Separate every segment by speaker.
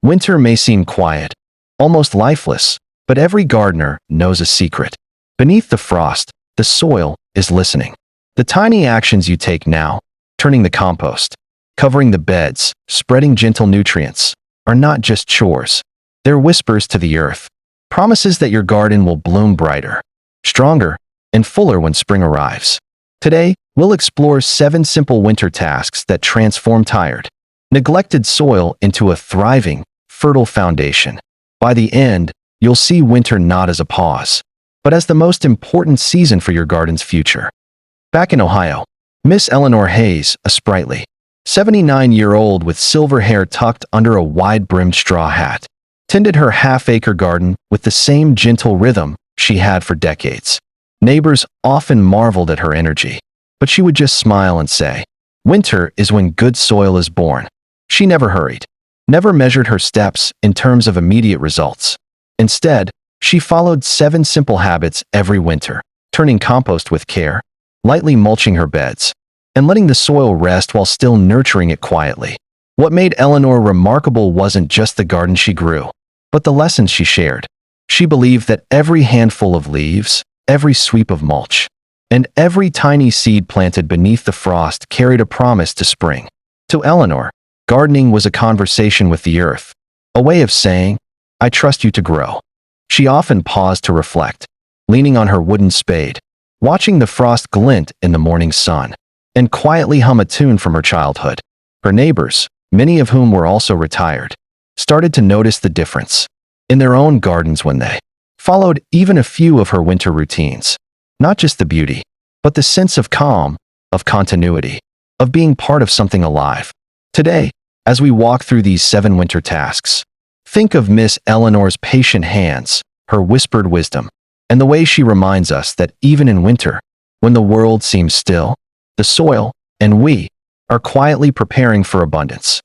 Speaker 1: Winter may seem quiet, almost lifeless, but every gardener knows a secret. Beneath the frost, the soil is listening. The tiny actions you take now, turning the compost, covering the beds, spreading gentle nutrients, are not just chores. They're whispers to the earth, promises that your garden will bloom brighter, stronger, and fuller when spring arrives. Today, we'll explore 7 simple winter tasks that transform tired, neglected soil into a thriving, fertile foundation. By the end, you'll see winter not as a pause, but as the most important season for your garden's future. Back in Ohio, Miss Eleanor Hayes, a sprightly, 79-year-old with silver hair tucked under a wide-brimmed straw hat, tended her half-acre garden with the same gentle rhythm she had for decades. Neighbors often marveled at her energy, but she would just smile and say, "Winter is when good soil is born." She never hurried, never measured her steps in terms of immediate results. Instead, she followed 7 simple habits every winter, turning compost with care, lightly mulching her beds, and letting the soil rest while still nurturing it quietly. What made Eleanor remarkable wasn't just the garden she grew, but the lessons she shared. She believed that every handful of leaves, every sweep of mulch, and every tiny seed planted beneath the frost carried a promise to spring. To Eleanor, gardening was a conversation with the earth, a way of saying, "I trust you to grow." She often paused to reflect, leaning on her wooden spade, watching the frost glint in the morning sun, and quietly hum a tune from her childhood. Her neighbors, many of whom were also retired, started to notice the difference in their own gardens when they followed even a few of her winter routines. Not just the beauty, but the sense of calm, of continuity, of being part of something alive. Today, as we walk through these 7 winter tasks, think of Miss Eleanor's patient hands, her whispered wisdom, and the way she reminds us that even in winter, when the world seems still, the soil, and we, are quietly preparing for abundance.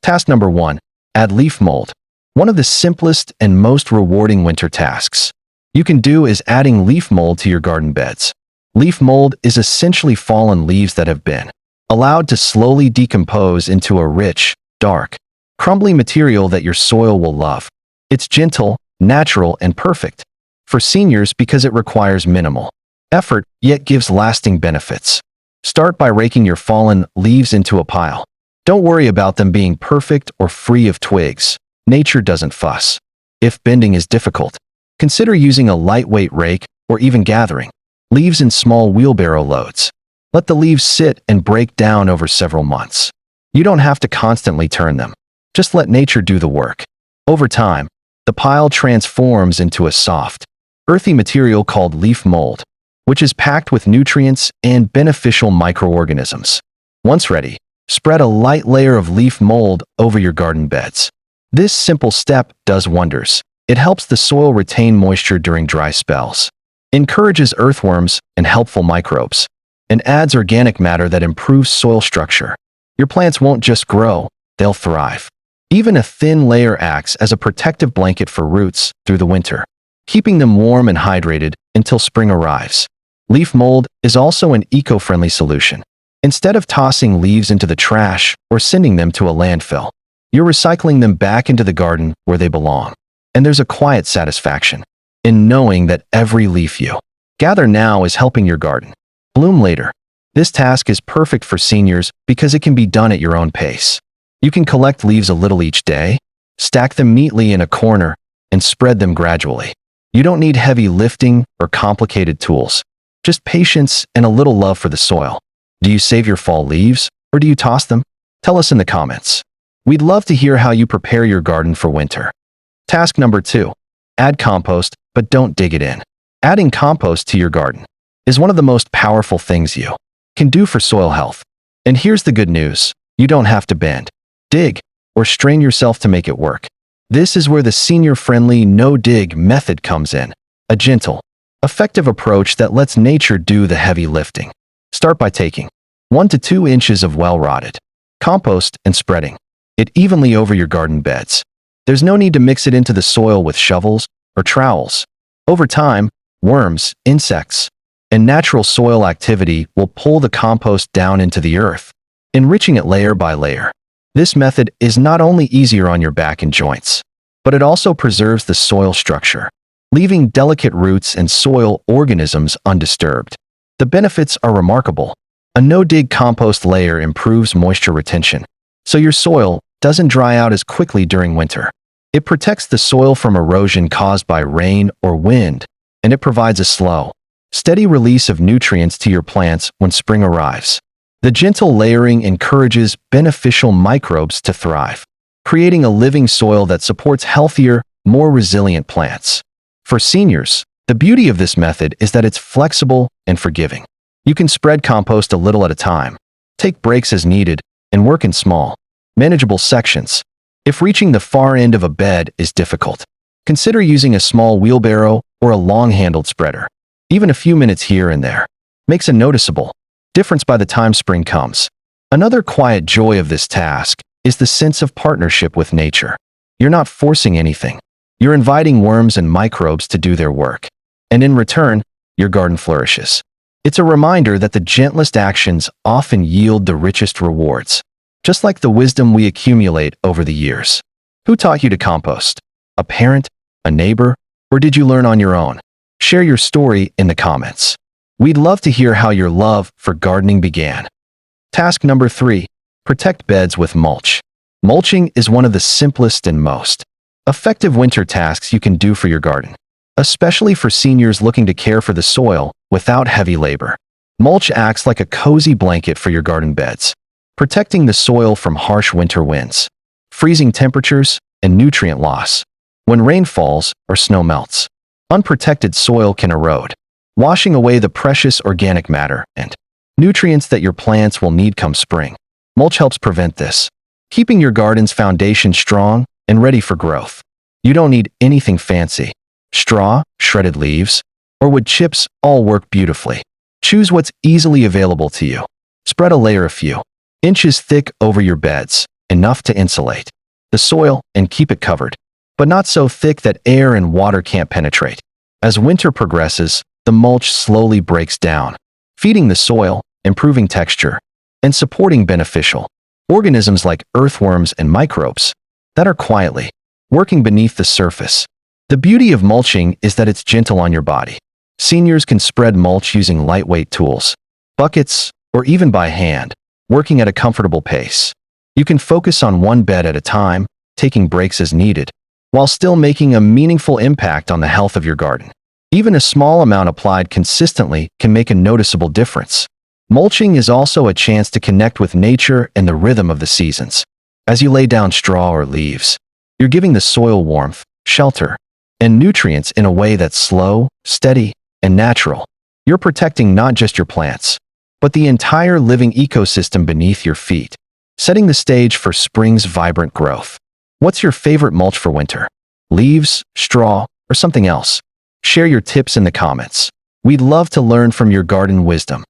Speaker 1: Task number 1. Add leaf mold. One of the simplest and most rewarding winter tasks you can do is adding leaf mold to your garden beds. Leaf mold is essentially fallen leaves that have been allowed to slowly decompose into a rich, dark, crumbly material that your soil will love. It's gentle, natural, and perfect for seniors because it requires minimal effort, yet gives lasting benefits. Start by raking your fallen leaves into a pile. Don't worry about them being perfect or free of twigs. Nature doesn't fuss. If bending is difficult, consider using a lightweight rake or even gathering leaves in small wheelbarrow loads. Let the leaves sit and break down over several months. You don't have to constantly turn them. Just let nature do the work. Over time, the pile transforms into a soft, earthy material called leaf mold, which is packed with nutrients and beneficial microorganisms. Once ready, spread a light layer of leaf mold over your garden beds. This simple step does wonders. It helps the soil retain moisture during dry spells, encourages earthworms and helpful microbes, and adds organic matter that improves soil structure. Your plants won't just grow, they'll thrive. Even a thin layer acts as a protective blanket for roots through the winter, keeping them warm and hydrated until spring arrives. Leaf mold is also an eco-friendly solution. Instead of tossing leaves into the trash or sending them to a landfill, you're recycling them back into the garden where they belong. And there's a quiet satisfaction in knowing that every leaf you gather now is helping your garden bloom later. This task is perfect for seniors because it can be done at your own pace. You can collect leaves a little each day, stack them neatly in a corner, and spread them gradually. You don't need heavy lifting or complicated tools, just patience and a little love for the soil. Do you save your fall leaves, or do you toss them? Tell us in the comments. We'd love to hear how you prepare your garden for winter. Task number 2. Add compost, but don't dig it in. Adding compost to your garden is one of the most powerful things you can do for soil health. And here's the good news. You don't have to bend, dig, or strain yourself to make it work. This is where the senior-friendly no-dig method comes in. A gentle, effective approach that lets nature do the heavy lifting. Start by taking 1 to 2 inches of well-rotted compost and spreading it evenly over your garden beds. There's no need to mix it into the soil with shovels or trowels. Over time, worms, insects, and natural soil activity will pull the compost down into the earth, enriching it layer by layer. This method is not only easier on your back and joints, but it also preserves the soil structure, leaving delicate roots and soil organisms undisturbed. The benefits are remarkable. A no-dig compost layer improves moisture retention, so your soil doesn't dry out as quickly during winter. It protects the soil from erosion caused by rain or wind, and it provides a slow, steady release of nutrients to your plants when spring arrives. The gentle layering encourages beneficial microbes to thrive, creating a living soil that supports healthier, more resilient plants. For seniors, the beauty of this method is that it's flexible and forgiving. You can spread compost a little at a time, take breaks as needed, and work in small, manageable sections. If reaching the far end of a bed is difficult, consider using a small wheelbarrow or a long-handled spreader. Even a few minutes here and there makes a noticeable difference by the time spring comes. Another quiet joy of this task is the sense of partnership with nature. You're not forcing anything. You're inviting worms and microbes to do their work. And in return, your garden flourishes. It's a reminder that the gentlest actions often yield the richest rewards, just like the wisdom we accumulate over the years. Who taught you to compost? A parent? A neighbor? Or did you learn on your own? Share your story in the comments. We'd love to hear how your love for gardening began. Task number 3. Protect beds with mulch. Mulching is one of the simplest and most effective winter tasks you can do for your garden, especially for seniors looking to care for the soil without heavy labor. Mulch acts like a cozy blanket for your garden beds, protecting the soil from harsh winter winds, freezing temperatures, and nutrient loss. When rain falls or snow melts, unprotected soil can erode, washing away the precious organic matter and nutrients that your plants will need come spring. Mulch helps prevent this, keeping your garden's foundation strong and ready for growth. You don't need anything fancy. Straw, shredded leaves, or wood chips all work beautifully. Choose what's easily available to you. Spread a layer a few inches thick over your beds, enough to insulate the soil and keep it covered, but not so thick that air and water can't penetrate. As winter progresses, the mulch slowly breaks down, feeding the soil, improving texture, and supporting beneficial organisms like earthworms and microbes that are quietly working beneath the surface. The beauty of mulching is that it's gentle on your body. Seniors can spread mulch using lightweight tools, buckets, or even by hand, working at a comfortable pace. You can focus on one bed at a time, taking breaks as needed, while still making a meaningful impact on the health of your garden. Even a small amount applied consistently can make a noticeable difference. Mulching is also a chance to connect with nature and the rhythm of the seasons. As you lay down straw or leaves, you're giving the soil warmth, shelter, and nutrients in a way that's slow, steady, and natural. You're protecting not just your plants, but the entire living ecosystem beneath your feet, setting the stage for spring's vibrant growth. What's your favorite mulch for winter? Leaves, straw, or something else? Share your tips in the comments. We'd love to learn from your garden wisdom.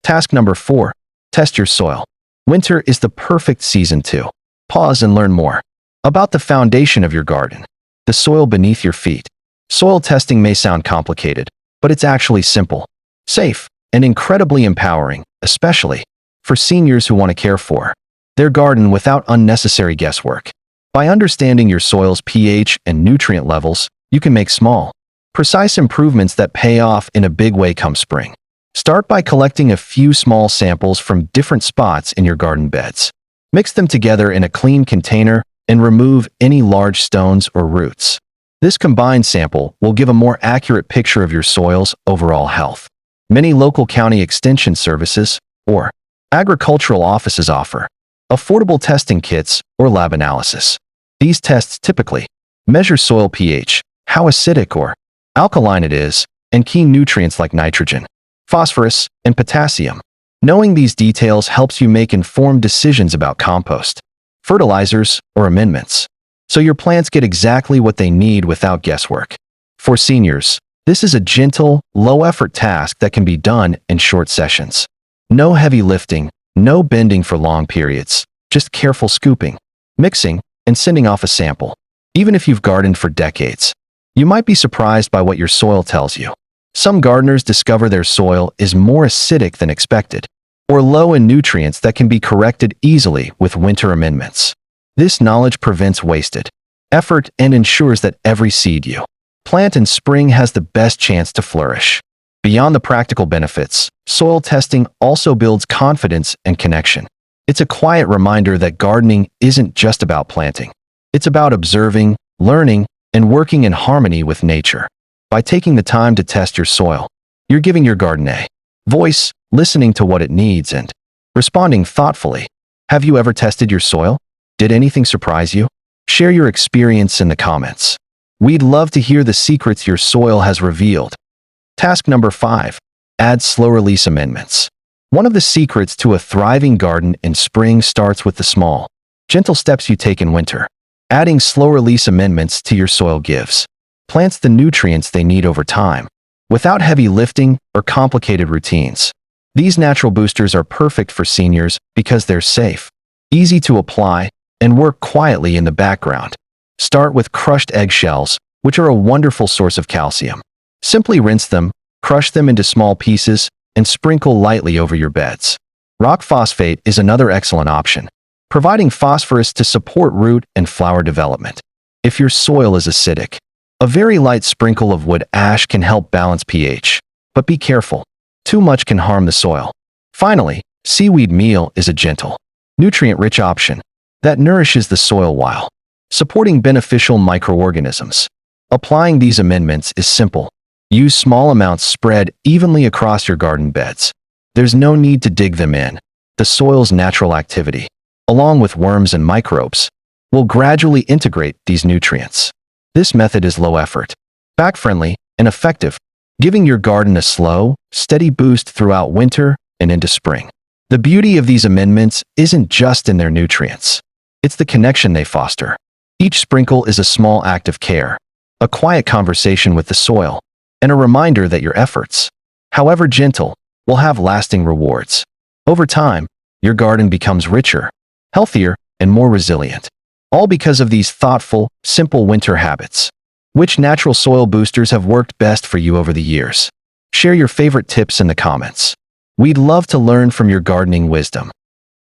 Speaker 1: Task number 4. Test your soil. Winter is the perfect season to pause and learn more about the foundation of your garden, the soil beneath your feet. Soil testing may sound complicated, but it's actually simple, safe, and incredibly empowering, especially for seniors who want to care for their garden without unnecessary guesswork. By understanding your soil's pH and nutrient levels, you can make small, precise improvements that pay off in a big way come spring. Start by collecting a few small samples from different spots in your garden beds. Mix them together in a clean container and remove any large stones or roots. This combined sample will give a more accurate picture of your soil's overall health. Many local county extension services or agricultural offices offer affordable testing kits or lab analysis. These tests typically measure soil pH, how acidic or alkaline it is, and key nutrients like nitrogen, phosphorus, and potassium. Knowing these details helps you make informed decisions about compost, fertilizers, or amendments, so your plants get exactly what they need without guesswork. For seniors, this is a gentle, low-effort task that can be done in short sessions. No heavy lifting, no bending for long periods, just careful scooping, mixing, and sending off a sample. Even if you've gardened for decades, you might be surprised by what your soil tells you. Some gardeners discover their soil is more acidic than expected, or low in nutrients that can be corrected easily with winter amendments. This knowledge prevents wasted effort and ensures that every seed you plant in spring has the best chance to flourish. Beyond the practical benefits, soil testing also builds confidence and connection. It's a quiet reminder that gardening isn't just about planting. It's about observing, learning, and working in harmony with nature. By taking the time to test your soil, you're giving your garden a voice, listening to what it needs and responding thoughtfully. Have you ever tested your soil? Did anything surprise you? Share your experience in the comments. We'd love to hear the secrets your soil has revealed. Task number 5. Add slow-release amendments. One of the secrets to a thriving garden in spring starts with the small, gentle steps you take in winter. Adding slow-release amendments to your soil gives plants the nutrients they need over time, without heavy lifting or complicated routines. These natural boosters are perfect for seniors because they're safe, easy to apply, and work quietly in the background. Start with crushed eggshells, which are a wonderful source of calcium. Simply rinse them, crush them into small pieces, and sprinkle lightly over your beds. Rock phosphate is another excellent option, providing phosphorus to support root and flower development. If your soil is acidic, a very light sprinkle of wood ash can help balance pH, but be careful. Too much can harm the soil. Finally, seaweed meal is a gentle, nutrient-rich option that nourishes the soil while supporting beneficial microorganisms. Applying these amendments is simple. Use small amounts spread evenly across your garden beds. There's no need to dig them in. The soil's natural activity, along with worms and microbes, will gradually integrate these nutrients. This method is low effort, back-friendly, and effective, giving your garden a slow, steady boost throughout winter and into spring. The beauty of these amendments isn't just in their nutrients. It's the connection they foster. Each sprinkle is a small act of care, a quiet conversation with the soil, and a reminder that your efforts, however gentle, will have lasting rewards. Over time, your garden becomes richer, healthier, and more resilient, all because of these thoughtful, simple winter habits. Which natural soil boosters have worked best for you over the years? Share your favorite tips in the comments. We'd love to learn from your gardening wisdom.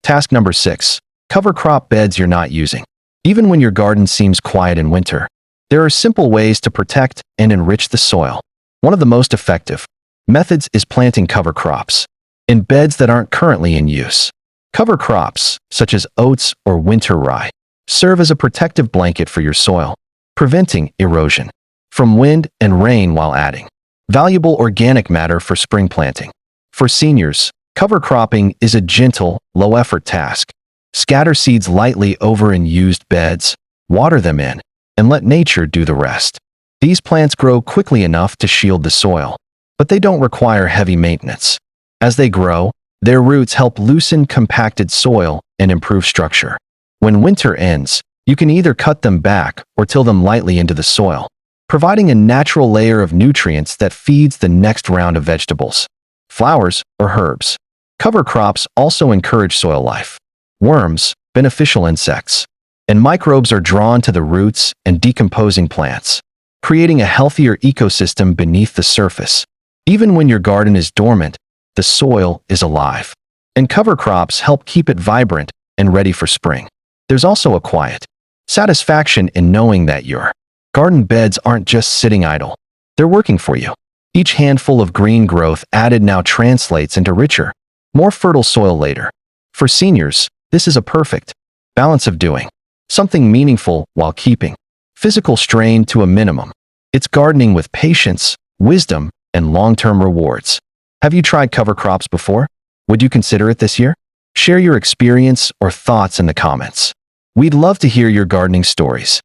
Speaker 1: Task number 6. Cover crop beds you're not using. Even when your garden seems quiet in winter, there are simple ways to protect and enrich the soil. One of the most effective methods is planting cover crops in beds that aren't currently in use. Cover crops, such as oats or winter rye, serve as a protective blanket for your soil, preventing erosion from wind and rain while adding valuable organic matter for spring planting. For seniors, cover cropping is a gentle, low-effort task. Scatter seeds lightly over unused beds, water them in, and let nature do the rest. These plants grow quickly enough to shield the soil, but they don't require heavy maintenance. As they grow, their roots help loosen compacted soil and improve structure. When winter ends, you can either cut them back or till them lightly into the soil, providing a natural layer of nutrients that feeds the next round of vegetables, flowers, or herbs. Cover crops also encourage soil life. Worms, beneficial insects, and microbes are drawn to the roots and decomposing plants, creating a healthier ecosystem beneath the surface. Even when your garden is dormant, the soil is alive, and cover crops help keep it vibrant and ready for spring. There's also a quiet satisfaction in knowing that your garden beds aren't just sitting idle. They're working for you. Each handful of green growth added now translates into richer, more fertile soil later. For seniors, this is a perfect balance of doing something meaningful while keeping physical strain to a minimum. It's gardening with patience, wisdom, and long-term rewards. Have you tried cover crops before? Would you consider it this year? Share your experience or thoughts in the comments. We'd love to hear your gardening stories.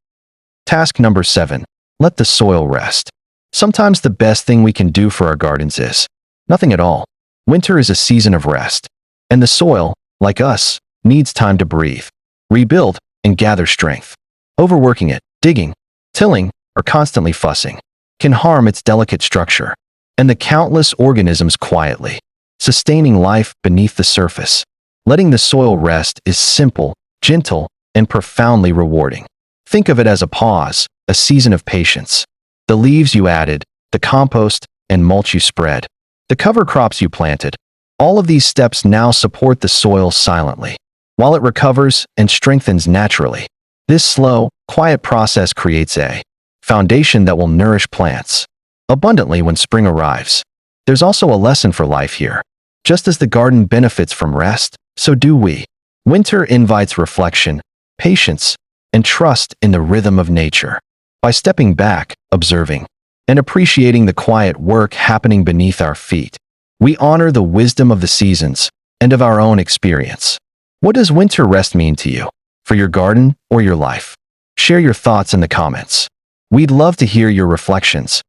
Speaker 1: Task number 7. Let the soil rest. Sometimes the best thing we can do for our gardens is nothing at all. Winter is a season of rest, and the soil, like us, needs time to breathe, rebuild, and gather strength. Overworking it, digging, tilling, or constantly fussing can harm its delicate structure and the countless organisms quietly sustaining life beneath the surface. Letting the soil rest is simple, gentle, and profoundly rewarding. Think of it as a pause, a season of patience. The leaves you added, the compost and mulch you spread, the cover crops you planted, All of these steps now support the soil silently, while it recovers and strengthens naturally. This slow, quiet process creates a foundation that will nourish plants abundantly when spring arrives. There's also a lesson for life here. Just as the garden benefits from rest, so do we. Winter invites reflection, patience, and trust in the rhythm of nature. By stepping back, observing, and appreciating the quiet work happening beneath our feet, we honor the wisdom of the seasons and of our own experience. What does winter rest mean to you, for your garden or your life? Share your thoughts in the comments. We'd love to hear your reflections.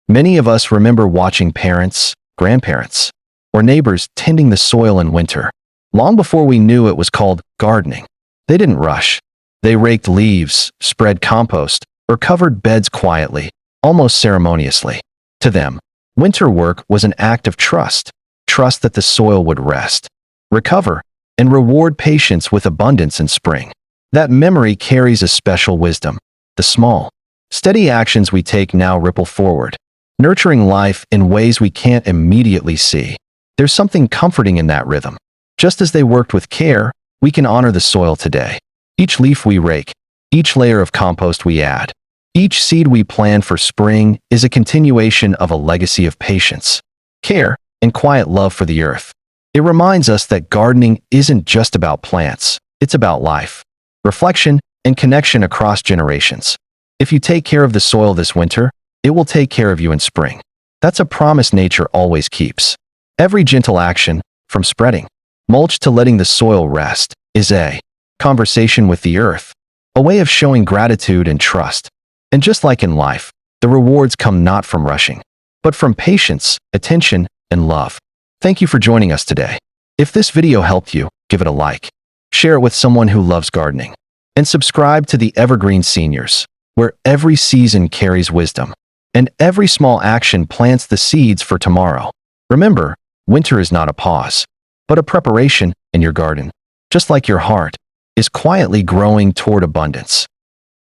Speaker 1: Many of us remember watching parents, grandparents, or neighbors tending the soil in winter. Long before we knew it was called gardening, they didn't rush. They raked leaves, spread compost, or covered beds quietly, almost ceremoniously. To them, winter work was an act of trust, trust that the soil would rest, recover, and reward patience with abundance in spring. That memory carries a special wisdom. The small, steady actions we take now ripple forward, nurturing life in ways we can't immediately see. There's something comforting in that rhythm. Just as they worked with care, we can honor the soil today. Each leaf we rake, each layer of compost we add, each seed we plant for spring is a continuation of a legacy of patience, care, and quiet love for the earth. It reminds us that gardening isn't just about plants, it's about life, reflection, and connection across generations. If you take care of the soil this winter, it will take care of you in spring. That's a promise nature always keeps. Every gentle action, from spreading mulch to letting the soil rest, is a conversation with the earth, a way of showing gratitude and trust. And just like in life, the rewards come not from rushing, but from patience, attention, and love. Thank you for joining us today. If this video helped you, give it a like, share it with someone who loves gardening, and subscribe to the Evergreen Seniors, where every season carries wisdom, and every small action plants the seeds for tomorrow. Remember, winter is not a pause, but a preparation in your garden, just like your heart is quietly growing toward abundance.